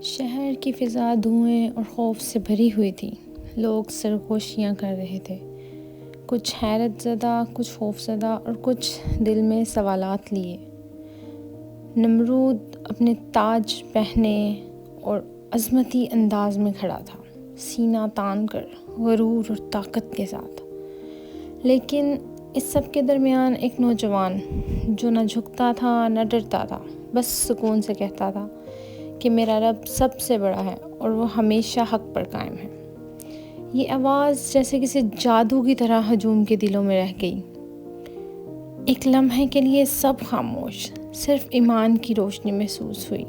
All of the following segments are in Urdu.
شہر کی فضا دھوئیں اور خوف سے بھری ہوئی تھی۔ لوگ سرگوشیاں کر رہے تھے، کچھ حیرت زدہ، کچھ خوف زدہ اور کچھ دل میں سوالات لیے۔ نمرود اپنے تاج پہنے اور عظمتی انداز میں کھڑا تھا، سینہ تان کر، غرور اور طاقت کے ساتھ۔ لیکن اس سب کے درمیان ایک نوجوان جو نہ جھکتا تھا نہ ڈرتا تھا، بس سکون سے کہتا تھا کہ میرا رب سب سے بڑا ہے اور وہ ہمیشہ حق پر قائم ہے۔ یہ آواز جیسے کسی جادو کی طرح ہجوم کے دلوں میں رہ گئی۔ ایک لمحے کے لیے سب خاموش، صرف ایمان کی روشنی محسوس ہوئی۔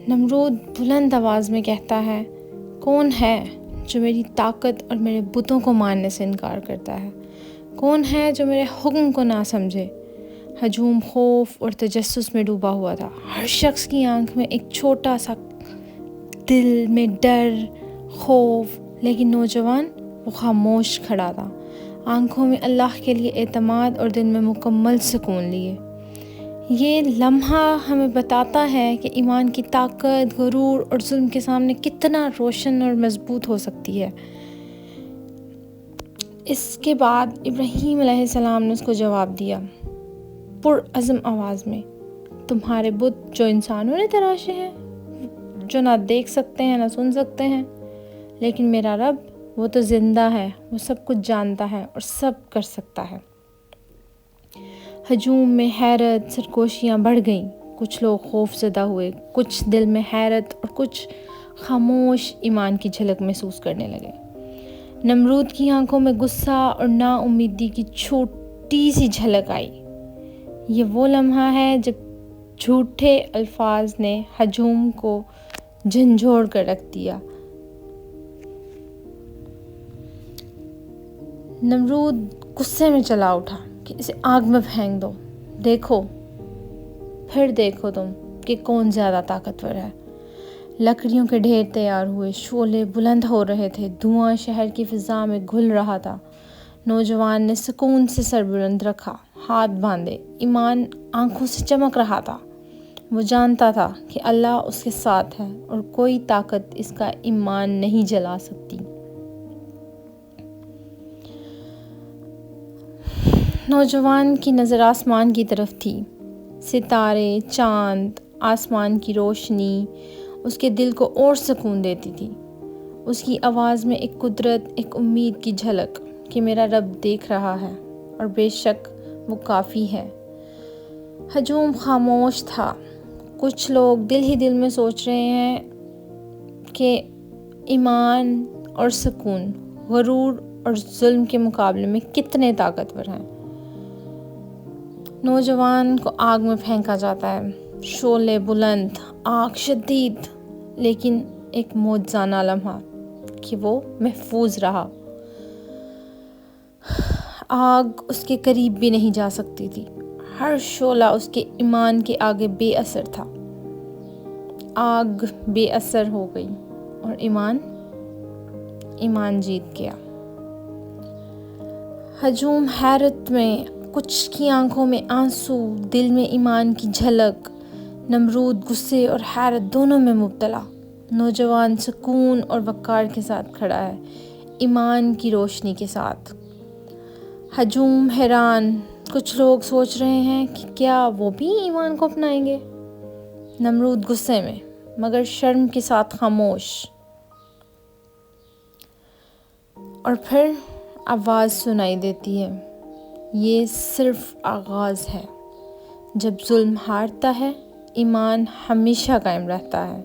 نمرود بلند آواز میں کہتا ہے، کون ہے جو میری طاقت اور میرے بتوں کو ماننے سے انکار کرتا ہے؟ کون ہے جو میرے حکم کو نہ سمجھے؟ ہجوم خوف اور تجسس میں ڈوبا ہوا تھا۔ ہر شخص کی آنکھ میں ایک چھوٹا سا، دل میں ڈر، خوف، لیکن نوجوان وہ خاموش کھڑا تھا، آنکھوں میں اللہ کے لیے اعتماد اور دل میں مکمل سکون لیے۔ یہ لمحہ ہمیں بتاتا ہے کہ ایمان کی طاقت غرور اور ظلم کے سامنے کتنا روشن اور مضبوط ہو سکتی ہے۔ اس کے بعد ابراہیم علیہ السلام نے اس کو جواب دیا پرعزم آواز میں، تمہارے بت جو انسانوں نے تراشے ہیں، جو نہ دیکھ سکتے ہیں نہ سن سکتے ہیں، لیکن میرا رب وہ تو زندہ ہے، وہ سب کچھ جانتا ہے اور سب کر سکتا ہے۔ ہجوم میں حیرت، سرگوشیاں بڑھ گئیں، کچھ لوگ خوف زدہ ہوئے، کچھ دل میں حیرت اور کچھ خاموش ایمان کی جھلک محسوس کرنے لگے۔ نمرود کی آنکھوں میں غصہ اور نا امیدی کی چھوٹی سی جھلک آئی۔ یہ وہ لمحہ ہے جب جھوٹے الفاظ نے ہجوم کو جھنجھوڑ کر رکھ دیا۔ نمرود غصے میں چلا اٹھا کہ اسے آگ میں پھینک دو، دیکھو، پھر دیکھو تم کہ کون زیادہ طاقتور ہے۔ لکڑیوں کے ڈھیر تیار ہوئے، شعلے بلند ہو رہے تھے، دھواں شہر کی فضا میں گھل رہا تھا۔ نوجوان نے سکون سے سر بلند رکھا، ہاتھ باندھے، ایمان آنکھوں سے چمک رہا تھا۔ وہ جانتا تھا کہ اللہ اس کے ساتھ ہے اور کوئی طاقت اس کا ایمان نہیں جلا سکتی۔ نوجوان کی نظر آسمان کی طرف تھی۔ ستارے، چاند، آسمان کی روشنی اس کے دل کو اور سکون دیتی تھی۔ اس کی آواز میں ایک قدرت، ایک امید کی جھلک کہ میرا رب دیکھ رہا ہے اور بے شک وہ کافی ہے۔ ہجوم خاموش تھا۔ کچھ لوگ دل ہی دل میں سوچ رہے ہیں کہ ایمان اور سکون غرور اور ظلم کے مقابلے میں کتنے طاقتور ہیں۔ نوجوان کو آگ میں پھینکا جاتا ہے، شعلے بلند، آگ شدید، لیکن ایک معجزانہ لمحہ کہ وہ محفوظ رہا۔ آگ اس کے قریب بھی نہیں جا سکتی تھی، ہر شعلہ اس کے ایمان کے آگے بے اثر تھا۔ آگ بے اثر ہو گئی اور ایمان جیت گیا۔ ہجوم حیرت میں، کچھ کی آنکھوں میں آنسو، دل میں ایمان کی جھلک۔ نمرود غصے اور حیرت دونوں میں مبتلا۔ نوجوان سکون اور وقار کے ساتھ کھڑا ہے، ایمان کی روشنی کے ساتھ۔ ہجوم حیران، کچھ لوگ سوچ رہے ہیں کہ کیا وہ بھی ایمان کو اپنائیں گے؟ نمرود غصے میں مگر شرم کے ساتھ خاموش۔ اور پھر آواز سنائی دیتی ہے، یہ صرف آغاز ہے۔ جب ظلم ہارتا ہے، ایمان ہمیشہ قائم رہتا ہے۔